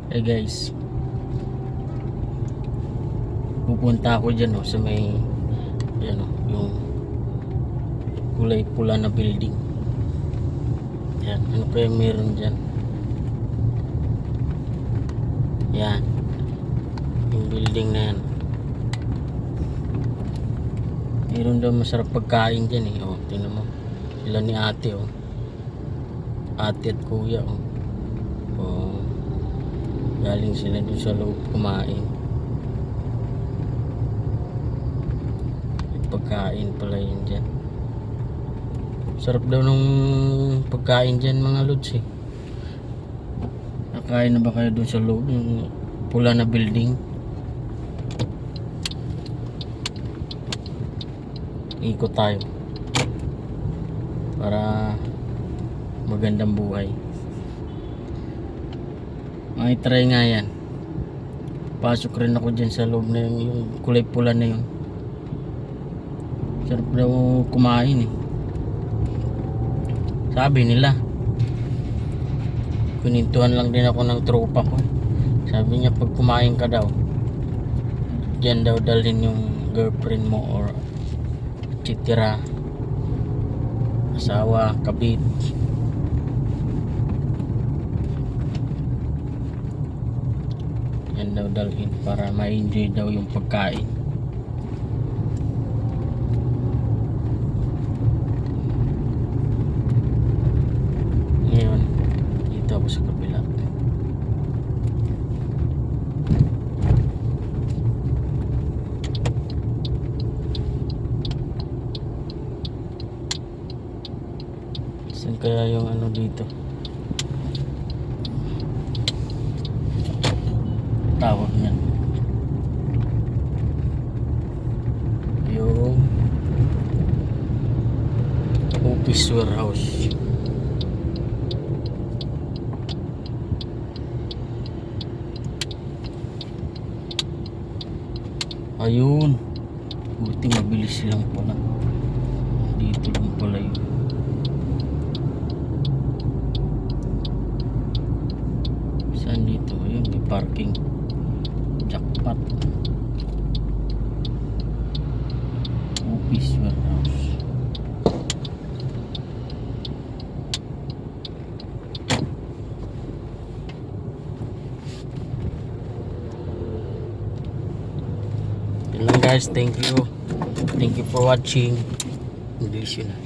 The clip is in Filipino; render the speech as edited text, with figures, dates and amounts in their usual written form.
Hey guys, pupunta ako dyan sa may yan yung kulay pula na building. Yan, ano kaya meron dyan? Yan, yung building na yan. Meron daw masarap pagkain dyan tingnan mo, sila ni ate ate at kuya galing sila dun sa loob kumain. May pagkain pala yun dyan. Sarap daw nung pagkain dyan mga lods Nakain na ba kayo dun sa loob yung pula na building? Ikot tayo para magandang buhay. May try nga yan. Pasok rin ako dyan sa loob na yung kulay pula na yun. Sarap daw kumain Sabi nila. Kunintuhan lang din ako ng tropa ko. Sabi niya pag kumain ka daw, dyan daw dalhin yung girlfriend mo or chitira, asawa, kabit. Yan daw dalhin para ma-enjoy daw yung pagkain. Ngayon dito ako sa kabila. Saan kaya yung dito? Tawag niyan. Yung office warehouse. Ayun. Buti mabilis silang pala. Dito lang pala yun. Saan dito? Ayun, may parking. Jackpot. Office warehouse. Yun lang guys, thank you for watching. English yun